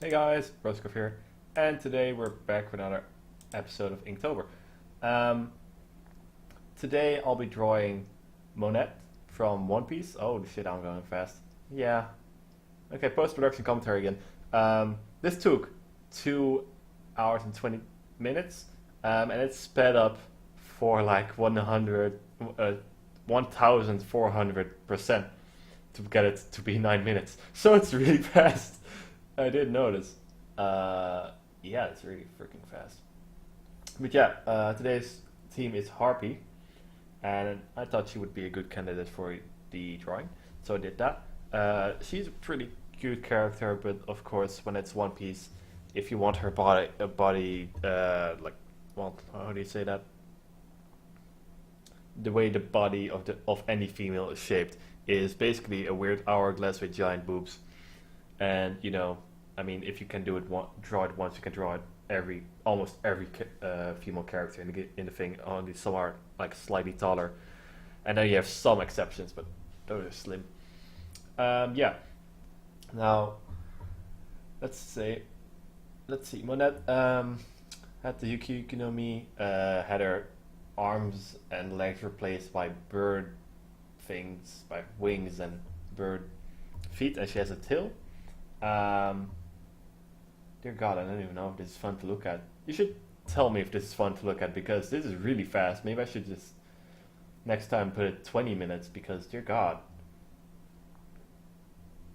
Hey guys, Broscarf here, and today we're back with another episode of Inktober. Um, Today I'll be drawing Monet from One Piece. Oh shit, I'm going fast. Yeah. Okay, post-production commentary again. This took 2 hours and 20 minutes, and it's sped up for like 1,400% to get it to be 9 minutes. So it's really fast. I did notice. Yeah, it's really freaking fast. But yeah, today's theme is Harpy, and I thought she would be a good candidate for the drawing, so I did that. She's a pretty cute character, but of course, when it's One Piece, if you want her body, like, well, how do you say that? The way the body of any female is shaped is basically a weird hourglass with giant boobs, and I mean, if you can draw it once, you can draw it almost every female character in the thing. Only some are like slightly taller, and then you have some exceptions, but those are slim. Yeah. Now, let's see. Monet had the yuki-yuki no Mi, had her arms and legs replaced by bird things, by wings and bird feet, and she has a tail. Dear God, I don't even know if this is fun to look at. You should tell me if this is fun to look at, because this is really fast. Maybe I should just next time put it 20 minutes, because dear God.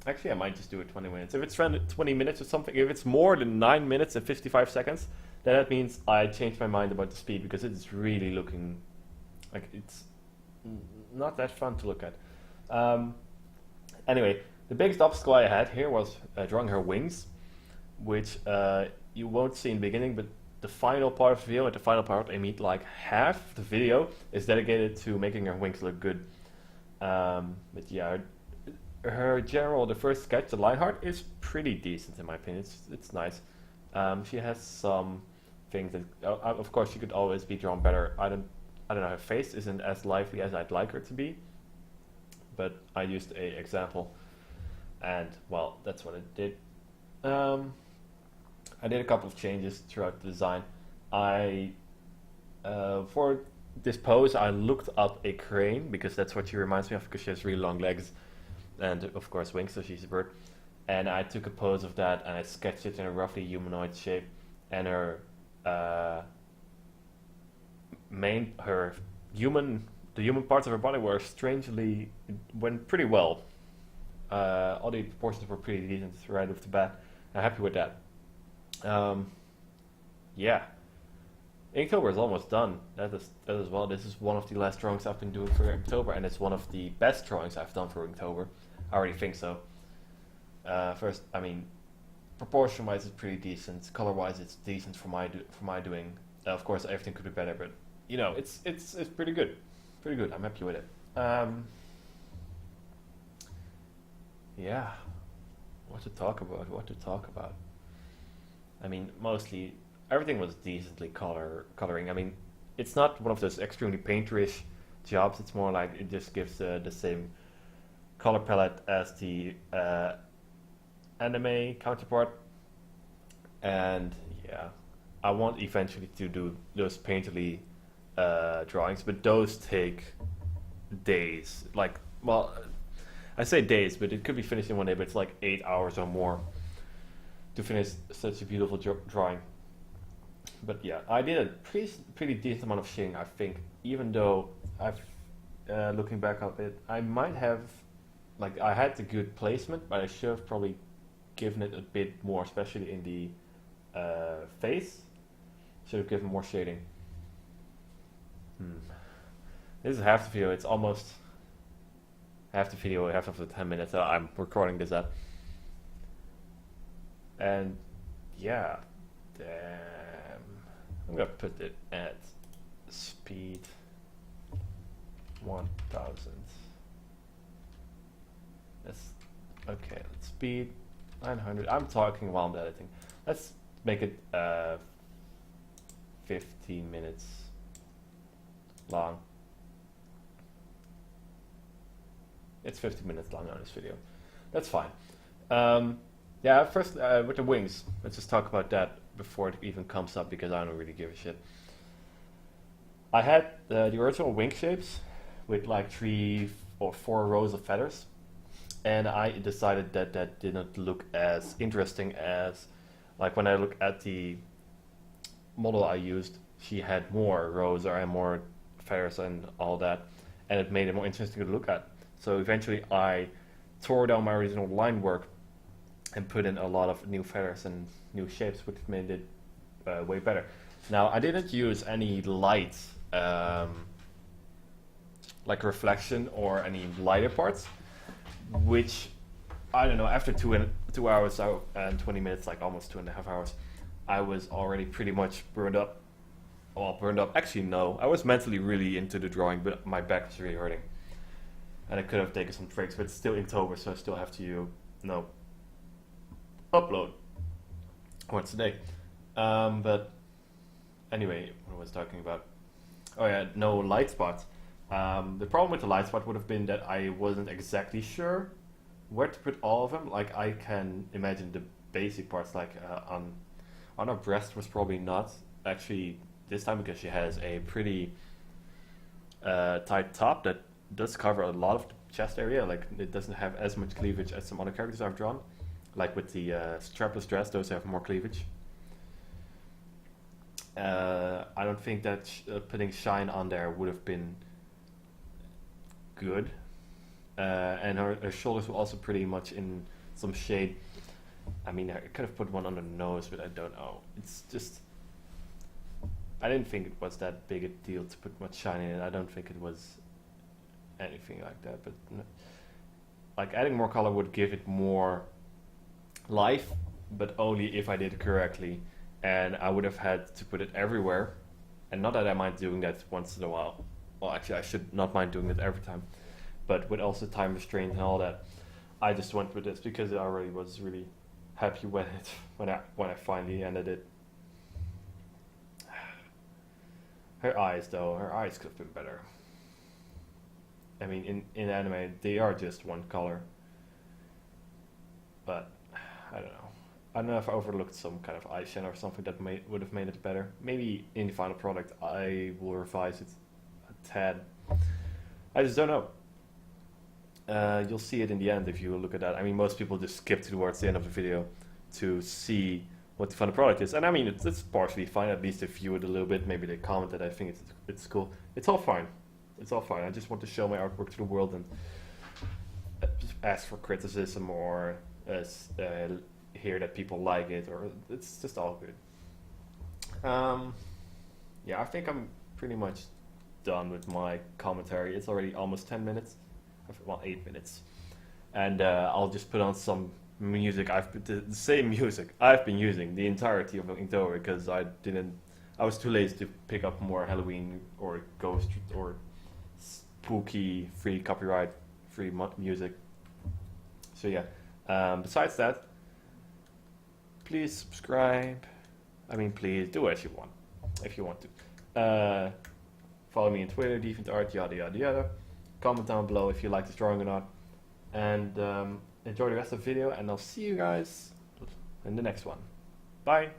Actually, I might just do it 20 minutes. If it's around 20 minutes or something, if it's more than 9 minutes and 55 seconds, then that means I changed my mind about the speed, because it's really looking like it's not that fun to look at. Anyway, the biggest obstacle I had here was drawing her wings, which you won't see in the beginning, but the final part of the video, at the final part, I mean like half the video is dedicated to making her wings look good. But yeah, the first sketch, the line art, is pretty decent in my opinion. It's nice. She has some things that, of course, she could always be drawn better. I don't know. Her face isn't as lively as I'd like her to be, but I used a example, and well, that's what I did. I did a couple of changes throughout the design. For this pose, I looked up a crane, because that's what she reminds me of, because she has really long legs and of course wings, so she's a bird. And I took a pose of that and I sketched it in a roughly humanoid shape, and the human parts of her body went pretty well. All the proportions were pretty decent right off the bat. I'm happy with that. Yeah, Inktober is almost done. That is well. This is one of the last drawings I've been doing for Inktober, and it's one of the best drawings I've done for Inktober. I already think so. First, I mean, proportion-wise, it's pretty decent. Color-wise, it's decent for my doing. Of course, everything could be better, but it's pretty good. Pretty good. I'm happy with it. Yeah. What to talk about? I mean, mostly everything was decently coloring. I mean, it's not one of those extremely painterish jobs. It's more like it just gives the same color palette as the anime counterpart. And yeah, I want eventually to do those painterly drawings, but those take days. Like, well, I say days, but it could be finished in one day, but it's like 8 hours or more to finish such a beautiful drawing. But yeah, I did a pretty decent amount of shading, I think, even though looking back up it, I might have, like, I had the good placement, but I should have probably given it a bit more, especially in the face. Should have given more shading. This is half the video. It's almost half the video, half of the 10 minutes that I'm recording this at. And yeah, damn. I'm gonna put it at speed 1000. That's okay. Let's speed 900. I'm talking while I'm editing. Let's make it 15 minutes long. It's 15 minutes long on this video. That's fine. Yeah, first with the wings. Let's just talk about that before it even comes up because I don't really give a shit. I had the original wing shapes with like 3 or 4 rows of feathers, and I decided that that didn't look as interesting as like when I look at the model I used. She had more rows or more feathers and all that, and it made it more interesting to look at. So eventually, I tore down my original line work and put in a lot of new feathers and new shapes, which made it way better. Now, I didn't use any light, like reflection or any lighter parts, which I don't know. After 2 hours and 20 minutes, like almost 2.5 hours, I was already pretty much burned up. Well, burned up. Actually, no. I was mentally really into the drawing, but my back was really hurting, and I could have taken some breaks. But it's still inktober, so I still have to, upload once a day. But anyway, what was I talking about? Oh yeah, no light spots. The problem with the light spot would have been that I wasn't exactly sure where to put all of them. Like I can imagine the basic parts, like on her breast was probably not actually this time because she has a pretty tight top that does cover a lot of the chest area. Like it doesn't have as much cleavage as some other characters I've drawn. Like with the strapless dress, those have more cleavage. I don't think that putting shine on there would have been good. And her shoulders were also pretty much in some shade. I mean, I could have put one on the nose, but I don't know. It's just... I didn't think it was that big a deal to put much shine in it. I don't think it was anything like that. But like adding more color would give it more life, but only if I did it correctly. And I would have had to put it everywhere. And not that I mind doing that once in a while. Well, actually, I should not mind doing it every time. But with also time restraint and all that, I just went with this because I already was really happy when I finally ended it. Her eyes, though, her eyes could have been better. I mean, in anime, they are just one color. But, I don't know. I don't know if I overlooked some kind of eyeshadow or something that would have made it better. Maybe in the final product, I will revise it a tad. I just don't know. You'll see it in the end if you look at that. I mean, most people just skip towards the end of the video to see what the final product is. And I mean, it's partially fine. At least they view it a little bit. Maybe they comment that I think it's cool. It's all fine. It's all fine. I just want to show my artwork to the world and ask for criticism or hear that people like it, or it's just all good. Yeah, I think I'm pretty much done with my commentary. It's already almost 10 minutes. Well, 8 minutes. And I'll just put on some music. The same music I've been using the entirety of Inktober because I was too lazy to pick up more Halloween or ghost or spooky copyright free music. So yeah, besides that, please subscribe. I mean, please do as you want, if you want to. Follow me on Twitter, DeviantArt, yada yada yada. Comment down below if you like this drawing or not. And enjoy the rest of the video, and I'll see you guys in the next one. Bye!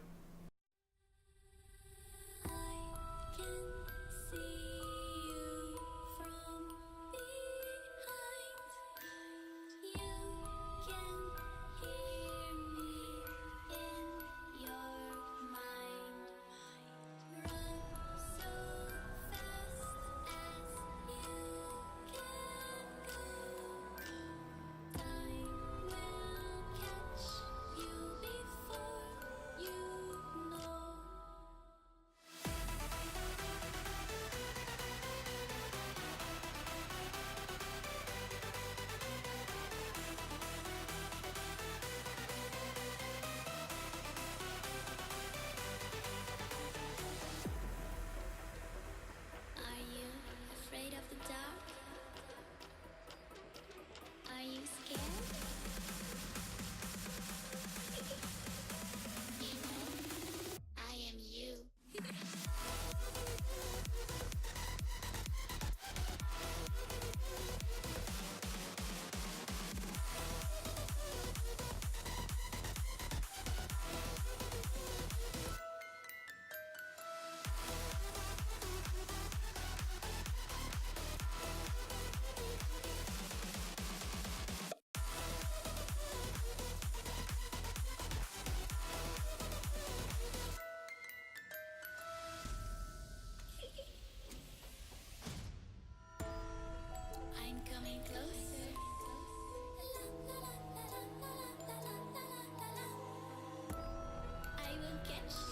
sketch.